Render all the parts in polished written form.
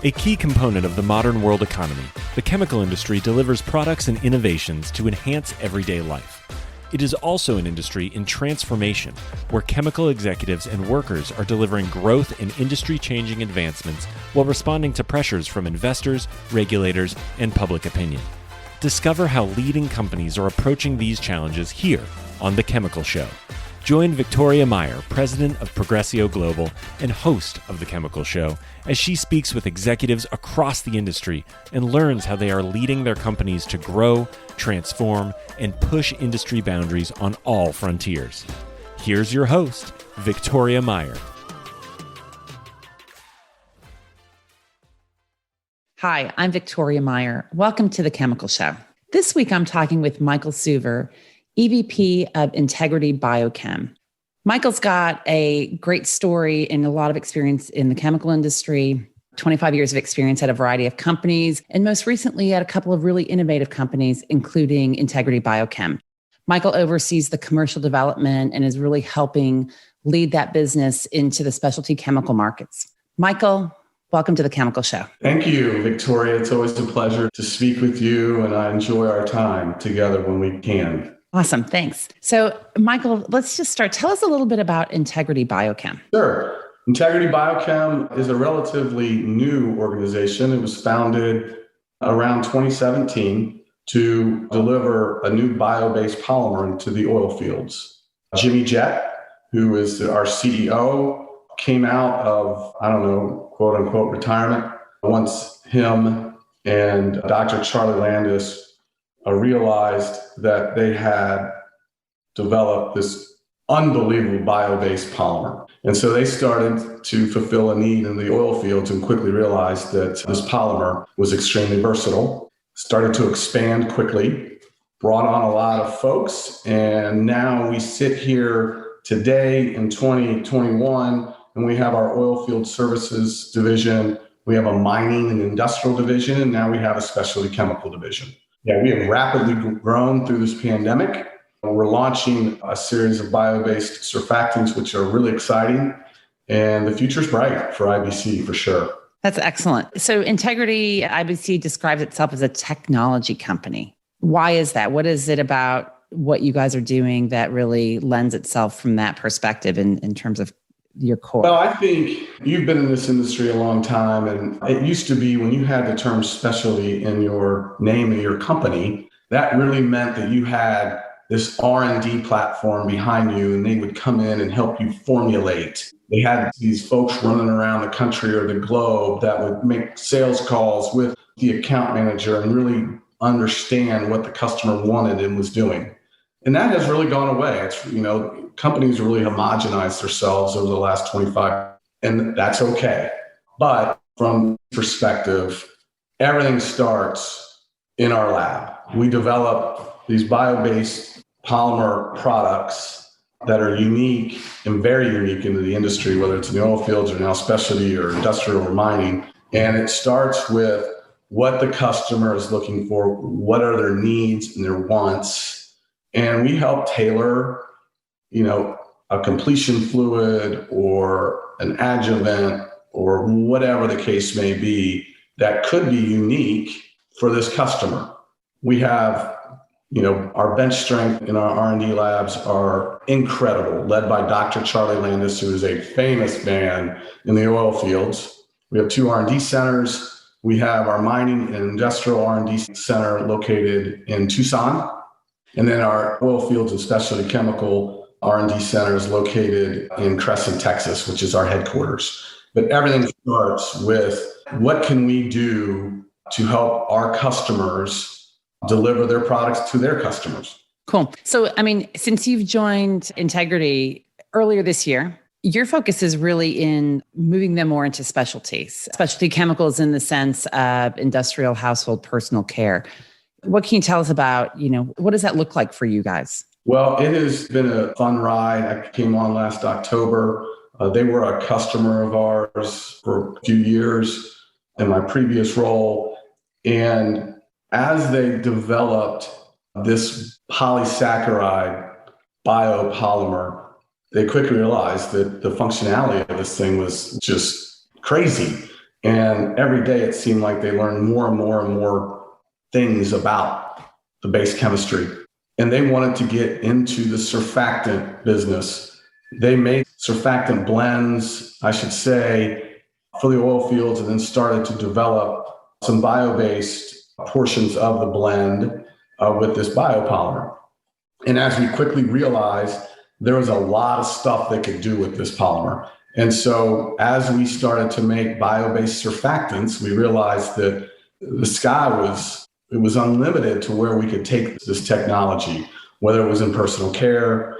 A key component of the modern world economy, the chemical industry delivers products and innovations to enhance everyday life. It is also an industry in transformation, where chemical executives and workers are delivering growth and industry-changing advancements while responding to pressures from investors, regulators, and public opinion. Discover how leading companies are approaching these challenges here on The Chemical Show. Join Victoria Meyer, president of Progressio Global and host of The Chemical Show, as she speaks with executives across the industry and learns how they are leading their companies to grow, transform, and push industry boundaries on all frontiers. Here's your host, Victoria Meyer. Hi, I'm Victoria Meyer. Welcome to The Chemical Show. This week, I'm talking with Michael Suver, EVP of Integrity Biochem. Michael's got a great story and a lot of experience in the chemical industry, 25 years of experience at a variety of companies, and most recently at a couple of really innovative companies, including Integrity Biochem. Michael oversees the commercial development and is really helping lead that business into the specialty chemical markets. Michael, welcome to The Chemical Show. Thank you, Victoria. It's always a pleasure to speak with you, and I enjoy our time together when we can. Awesome. Thanks. So, Michael, let's just start. Tell us a little bit about Integrity Biochem. Sure. Integrity Biochem is a relatively new organization. It was founded around 2017 to deliver a new bio-based polymer into the oil fields. Jimmy Jett, who is our CEO, came out of, quote unquote, retirement. Once him and Dr. Charlie Landis realized that they had developed this unbelievable bio-based polymer. And so they started to fulfill a need in the oil fields and quickly realized that this polymer was extremely versatile, started to expand quickly, brought on a lot of folks. And now we sit here today in 2021, and we have our oil field services division, we have a mining and industrial division, and now we have a specialty chemical division. Yeah, we have rapidly grown through this pandemic. We're launching a series of bio-based surfactants, which are really exciting. And the future's bright for IBC for sure. That's excellent. So Integrity IBC describes itself as a technology company. Why is that? What is it about what you guys are doing that really lends itself from that perspective in terms of your core? Well, I think you've been in this industry a long time, and it used to be when you had the term specialty in your name of your company, that really meant that you had this R&D platform behind you, and they would come in and help you formulate. They had these folks running around the country or the globe that would make sales calls with the account manager and really understand what the customer wanted and was doing. And that has really gone away. It's, companies really homogenized themselves over the last 25, and that's okay. But from perspective, everything starts in our lab. We develop these bio-based polymer products that are unique and very unique into the industry, whether it's in the oil fields or now specialty or industrial or mining. And it starts with what the customer is looking for, what are their needs and their wants. And we help tailor, a completion fluid or an adjuvant or whatever the case may be that could be unique for this customer. We have, our bench strength in our R&D labs are incredible, led by Dr. Charlie Landis, who is a famous man in the oil fields. We have 2 R&D centers. We have our mining and industrial R&D center located in Tucson. And then our oil fields and specialty chemical R&D center is located in Crescent, Texas, which is our headquarters. But everything starts with what can we do to help our customers deliver their products to their customers. Cool. So, since you've joined Integrity earlier this year, your focus is really in moving them more into specialties, specialty chemicals in the sense of industrial, household, personal care. What can you tell us about, what does that look like for you guys? Well, it has been a fun ride. I came on last October. They were a customer of ours for a few years in my previous role. And as they developed this polysaccharide biopolymer, they quickly realized that the functionality of this thing was just crazy. And every day it seemed like they learned more and more and more things about the base chemistry. And they wanted to get into the surfactant business. They made surfactant blends, I should say, for the oil fields, and then started to develop some bio-based portions of the blend with this biopolymer. And as we quickly realized, there was a lot of stuff they could do with this polymer. And so as we started to make bio-based surfactants, we realized that the sky was unlimited to where we could take this technology, whether it was in personal care.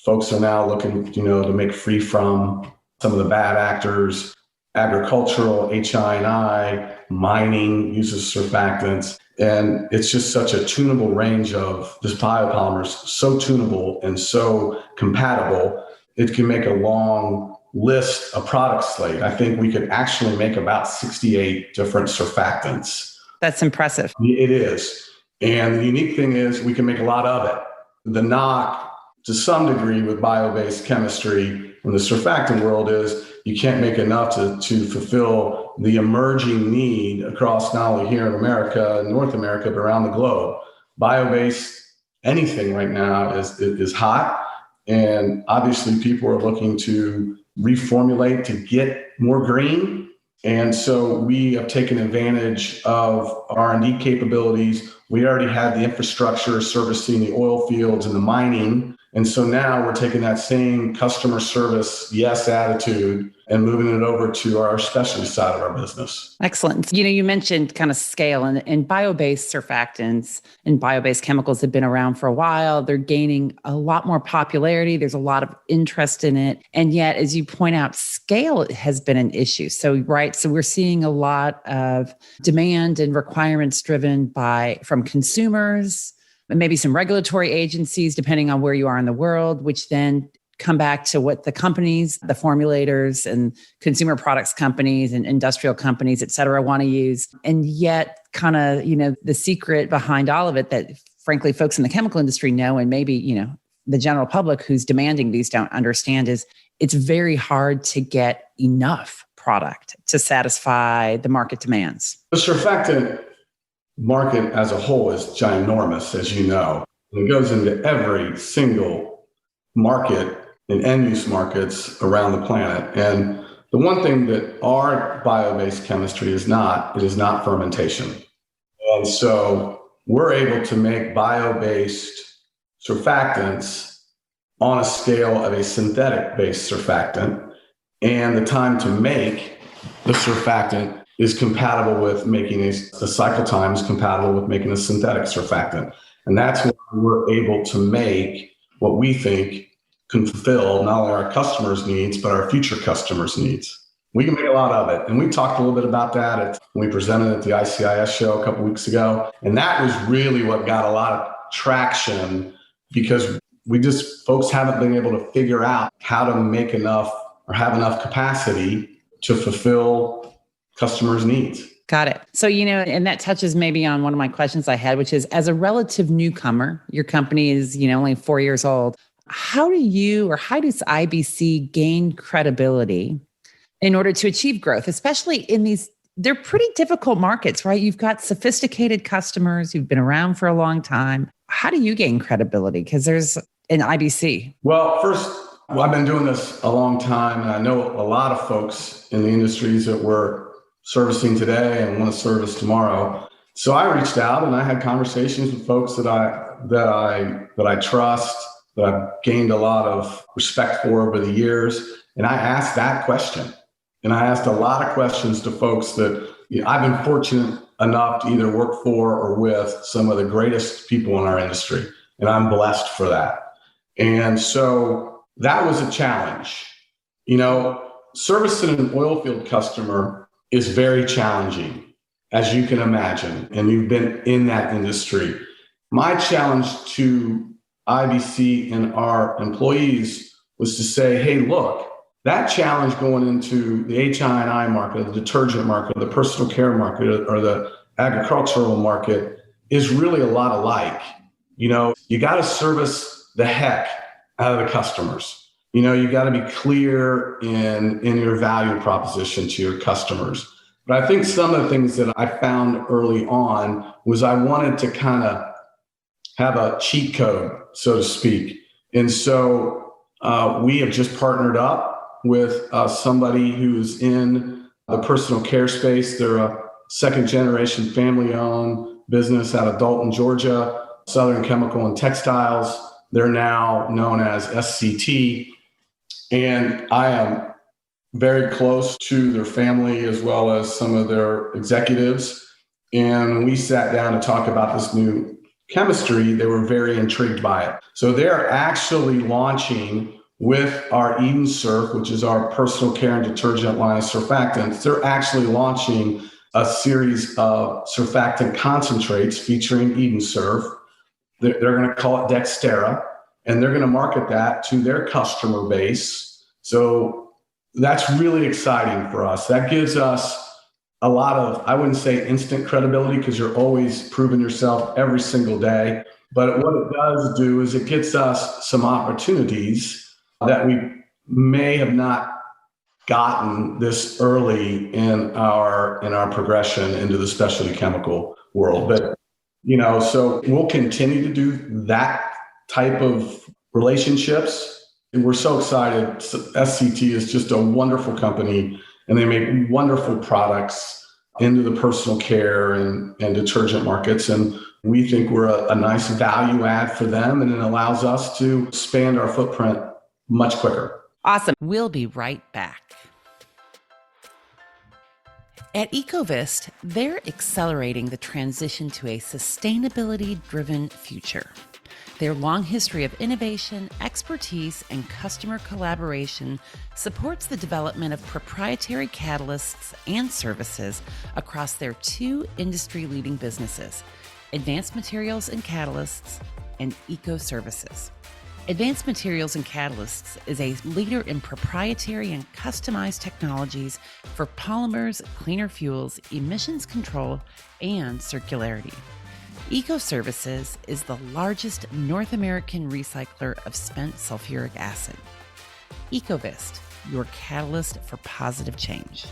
Folks are now looking, to make free from some of the bad actors. Agricultural, HI&I, mining uses surfactants. And it's just such a tunable range of this biopolymer is so tunable and so compatible. It can make a long list, a product slate. I think we could actually make about 68 different surfactants. That's impressive. It is. And the unique thing is we can make a lot of it. The knock to some degree with bio-based chemistry in the surfactant world is you can't make enough to fulfill the emerging need across not only here in America and North America, but around the globe. Bio-based anything right now is hot. And obviously people are looking to reformulate to get more green. And so we have taken advantage of R&D capabilities. We already had the infrastructure servicing the oil fields and the mining. And so now we're taking that same customer service yes attitude and moving it over to our specialty side of our business. Excellent. You mentioned kind of scale and bio-based surfactants and bio-based chemicals have been around for a while. They're gaining a lot more popularity. There's a lot of interest in it. And yet, as you point out, scale has been an issue. So we're seeing a lot of demand and requirements driven from consumers, and maybe some regulatory agencies, depending on where you are in the world, which then come back to what the companies, the formulators and consumer products companies and industrial companies, et cetera, want to use. And yet kind of, the secret behind all of it that frankly, folks in the chemical industry know, and maybe, the general public who's demanding these don't understand is it's very hard to get enough product to satisfy the market demands. The surfactant market as a whole is ginormous, as you know. It goes into every single market and end-use markets around the planet. And the one thing that our bio-based chemistry is not, it is not fermentation. And so we're able to make bio-based surfactants on a scale of a synthetic-based surfactant. And the time to make the surfactant is compatible with making the cycle time is compatible with making a synthetic surfactant. And that's why we're able to make what we think can fulfill not only our customers' needs, but our future customers' needs. We can make a lot of it. And we talked a little bit about that when we presented at the ICIS show a couple of weeks ago. And that was really what got a lot of traction because folks haven't been able to figure out how to make enough or have enough capacity to fulfill customers' needs. Got it. So, and that touches maybe on one of my questions I had, which is as a relative newcomer, your company is, only 4 years old. How does IBC gain credibility in order to achieve growth, especially in they're pretty difficult markets, right? You've got sophisticated customers who've been around for a long time. How do you gain credibility? Because there's an IBC. Well, first, I've been doing this a long time, and I know a lot of folks in the industries that we're servicing today and want to service tomorrow. So I reached out and I had conversations with folks that I trust, that I've gained a lot of respect for over the years. And I asked that question. And I asked a lot of questions to folks that I've been fortunate enough to either work for or with some of the greatest people in our industry. And I'm blessed for that. And so that was a challenge. Servicing an oil field customer is very challenging, as you can imagine. And you've been in that industry. My challenge to IBC and our employees was to say, hey, look, that challenge going into the HI&I market, the detergent market, the personal care market, or the agricultural market is really a lot alike. You got to service the heck out of the customers. You got to be clear in your value proposition to your customers. But I think some of the things that I found early on was I wanted to kind of have a cheat code, so to speak. And so we have just partnered up with somebody who's in the personal care space. They're a second generation family owned business out of Dalton, Georgia, Southern Chemical and Textiles. They're now known as SCT. And I am very close to their family as well as some of their executives. And we sat down to talk about this new chemistry. They were very intrigued by it. So they're actually launching with our Eden Surf, which is our personal care and detergent line of surfactants. They're actually launching a series of surfactant concentrates featuring Eden Surf. They're going to call it Dextera, and they're going to market that to their customer base. So that's really exciting for us. That gives us a lot of, I wouldn't say instant credibility because you're always proving yourself every single day. But what it does do is it gets us some opportunities that we may have not gotten this early in our progression into the specialty chemical world. But, so we'll continue to do that type of relationships. And we're so excited. SCT is just a wonderful company, and they make wonderful products into the personal care and detergent markets. And we think we're a nice value add for them, and it allows us to expand our footprint much quicker. Awesome. We'll be right back. At Ecovist, they're accelerating the transition to a sustainability-driven future. Their long history of innovation, expertise, and customer collaboration supports the development of proprietary catalysts and services across their two industry-leading businesses, Advanced Materials and Catalysts and Eco Services. Advanced Materials and Catalysts is a leader in proprietary and customized technologies for polymers, cleaner fuels, emissions control, and circularity. Eco Services is the largest North American recycler of spent sulfuric acid. Ecovist, your catalyst for positive change.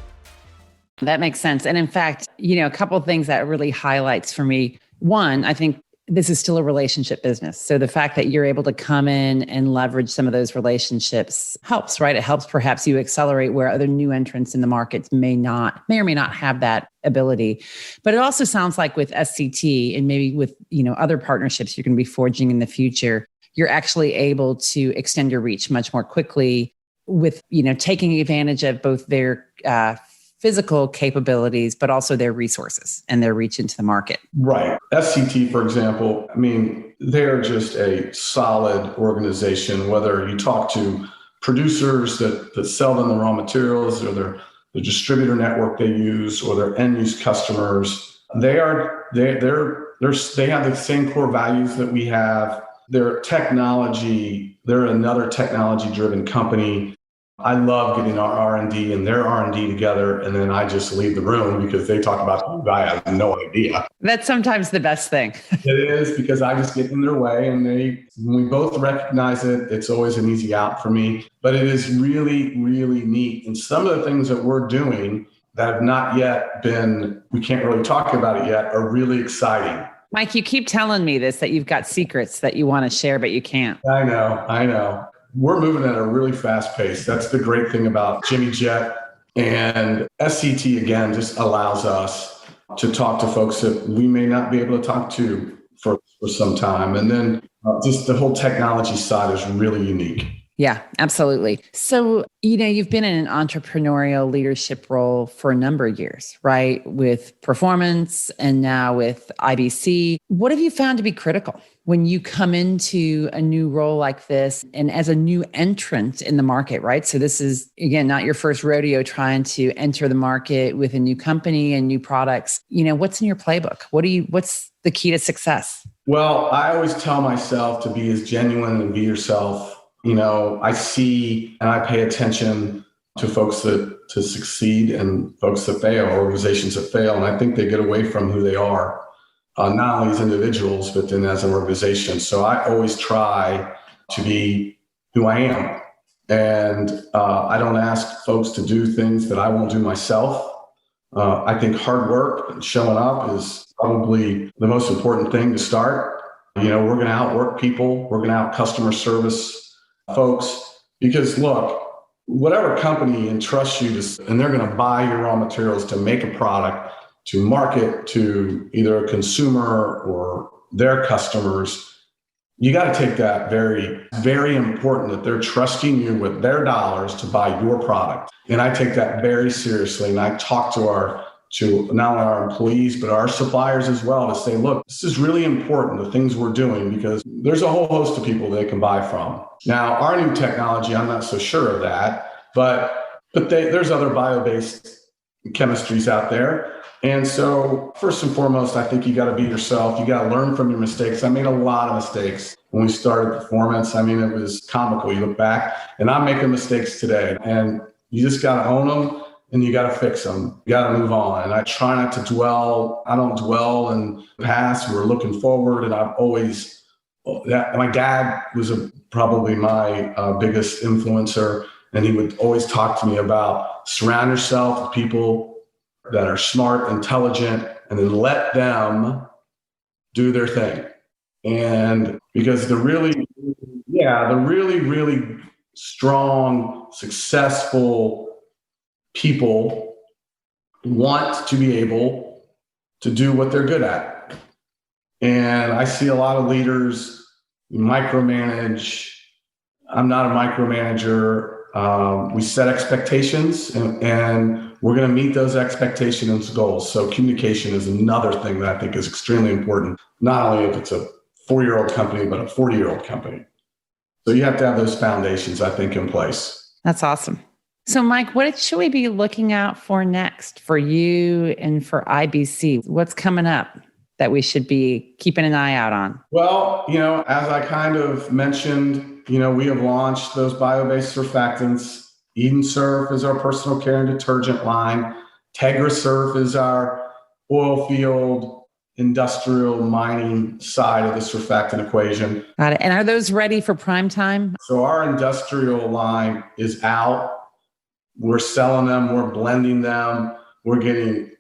That makes sense. And in fact, a couple of things that really highlights for me. One, I think this is still a relationship business. So the fact that you're able to come in and leverage some of those relationships helps, right? It helps perhaps you accelerate where other new entrants in the markets may or may not have that ability. But it also sounds like with SCT and maybe with, other partnerships you're going to be forging in the future, you're actually able to extend your reach much more quickly with, taking advantage of both their physical capabilities, but also their resources and their reach into the market. Right. SCT, for example, they're just a solid organization, whether you talk to producers that sell them the raw materials or the distributor network they use or their end use customers. They have the same core values that we have. They're another technology driven company. I love getting our R&D and their R&D together, and then I just leave the room because they talk about I have no idea. That's sometimes the best thing. It is, because I just get in their way, and when we both recognize it, it's always an easy out for me. But it is really, really neat. And some of the things that we're doing that have not yet we can't really talk about it yet, are really exciting. Mike, you keep telling me this, that you've got secrets that you want to share, but you can't. I know. We're moving at a really fast pace. That's the great thing about Jimmy Jet. And SCT, again, just allows us to talk to folks that we may not be able to talk to for some time. And then just the whole technology side is really unique. Yeah, absolutely. So, you've been in an entrepreneurial leadership role for a number of years, right? With Performance and now with IBC. What have you found to be critical when you come into a new role like this and as a new entrant in the market, right? So this is, again, not your first rodeo trying to enter the market with a new company and new products. What's in your playbook? What's the key to success? Well, I always tell myself to be as genuine and be yourself. I see and I pay attention to folks to succeed and folks that fail, organizations that fail. And I think they get away from who they are, not only as individuals, but then as an organization. So I always try to be who I am. And I don't ask folks to do things that I won't do myself. I think hard work and showing up is probably the most important thing to start. We're going to outwork people. We're going to out customer service folks because look, whatever company entrusts you to, and they're going to buy your raw materials to make a product, to market to either a consumer or their customers, you got to take that very, very important that they're trusting you with their dollars to buy your product. And I take that very seriously. And I talk to not only our employees, but our suppliers as well to say, look, this is really important, the things we're doing, because there's a whole host of people they can buy from. Now, our new technology, I'm not so sure of that, but there's other bio-based chemistries out there. And so first and foremost, I think you got to be yourself. You got to learn from your mistakes. I made a lot of mistakes when we started Performance. I mean, it was comical. You look back and I'm making mistakes today, and you just got to own them and you got to fix them. You got to move on. And I try not to dwell. I don't dwell in the past. We're looking forward. And I've always, my dad was probably my biggest influencer. And he would always talk to me about surround yourself with people that are smart, intelligent, and then let them do their thing. And because the really, really strong, successful people want to be able to do what they're good at. And I see a lot of leaders micromanage. I'm not a micromanager. We set expectations and we're going to meet those expectations and goals. So communication is another thing that I think is extremely important, not only if it's a 4-year-old company, but a 40-year-old company. So you have to have those foundations, I think, in place. That's awesome. So Mike, what should we be looking out for next for you and for IBC? What's coming up that we should be keeping an eye out on? Well, as I kind of mentioned, we have launched those bio-based surfactants. Eden Surf is our personal care and detergent line. Tegra Surf is our oil field, industrial mining side of the surfactant equation. Got it. And are those ready for prime time? So our industrial line is out. We're selling them. We're blending them. We're getting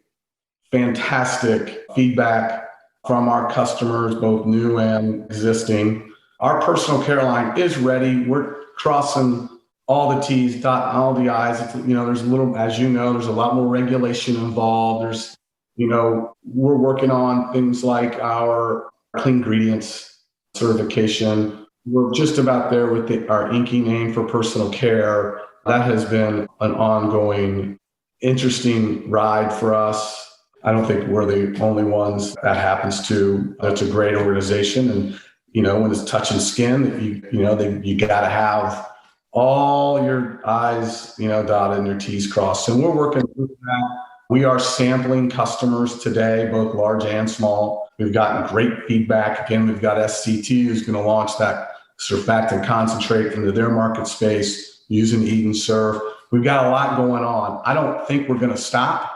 fantastic feedback from our customers, both new and existing. Our personal care line is ready. We're crossing all the T's, dotting all the I's. There's a little, as there's a lot more regulation involved. There's, we're working on things like our clean ingredients certification. We're just about there with our inking name for personal care. That has been an ongoing, interesting ride for us. I don't think we're the only ones that happens to. That's a great organization. And, when it's touching skin, you got to have all your I's, dotted and your T's crossed. And we're working through that. We are sampling customers today, both large and small. We've gotten great feedback. Again, we've got SCT who's going to launch that surfactant concentrate into their market space using Eden Surf. We've got a lot going on. I don't think we're going to stop.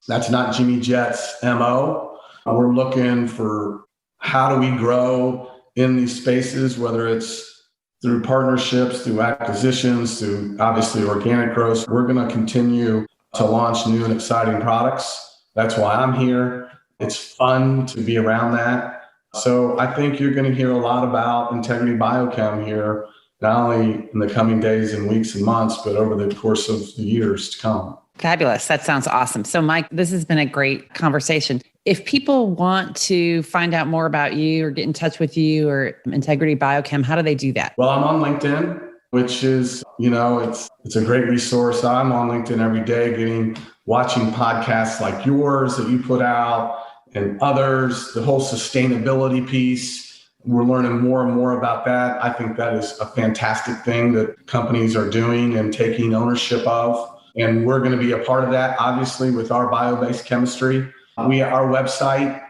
That's not Jimmy Jet's MO. We're looking for how do we grow in these spaces, whether it's through partnerships, through acquisitions, through obviously organic growth. We're going to continue to launch new and exciting products. That's why I'm here. It's fun to be around that. So I think you're going to hear a lot about Integrity Biochem here, not only in the coming days and weeks and months, but over the course of the years to come. Fabulous. That sounds awesome. So Mike, this has been a great conversation. If people want to find out more about you or get in touch with you or Integrity Biochem, how do they do that? Well, I'm on LinkedIn, which is, it's a great resource. I'm on LinkedIn every day watching podcasts like yours that you put out and others, the whole sustainability piece. We're learning more and more about that. I think that is a fantastic thing that companies are doing and taking ownership of. And we're going to be a part of that, obviously, with our bio-based chemistry. Our website,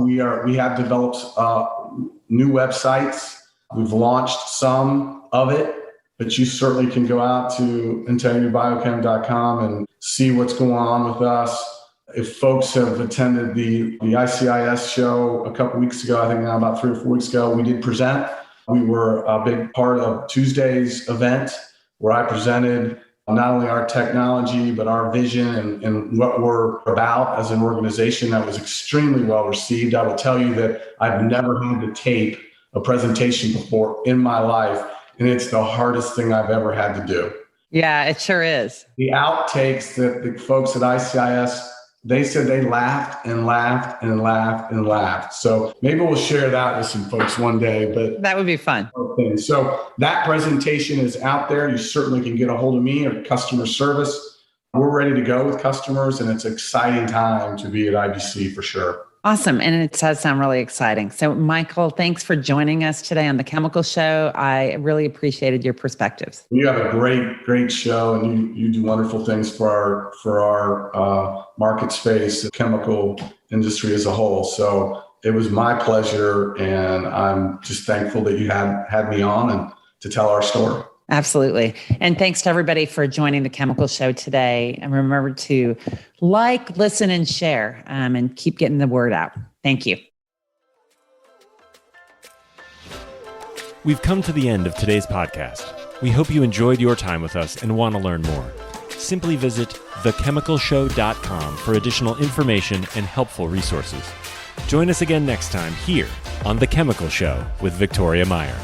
we have developed new websites. We've launched some of it, but you certainly can go out to integritybiochem.com and see what's going on with us. If folks have attended the ICIS show a couple weeks ago, I think now about 3 or 4 weeks ago, we did present. We were a big part of Tuesday's event where I presented not only our technology, but our vision and what we're about as an organization. That was extremely well received. I will tell you that I've never had to tape a presentation before in my life, and it's the hardest thing I've ever had to do. Yeah, it sure is. The outtakes that the folks at ICIS, they said they laughed and laughed and laughed and laughed. So maybe we'll share that with some folks one day. But that would be fun. So that presentation is out there. You certainly can get a hold of me or customer service. We're ready to go with customers, and it's an exciting time to be at IBC for sure. Awesome. And it does sound really exciting. So, Michael, thanks for joining us today on The Chemical Show. I really appreciated your perspectives. You have a great show, and you do wonderful things for our market space, the chemical industry as a whole. So it was my pleasure, and I'm just thankful that you had me on and to tell our story. Absolutely. And thanks to everybody for joining The Chemical Show today. And remember to like, listen, and share, and keep getting the word out. Thank you. We've come to the end of today's podcast. We hope you enjoyed your time with us and want to learn more. Simply visit thechemicalshow.com for additional information and helpful resources. Join us again next time here on The Chemical Show with Victoria Meyer.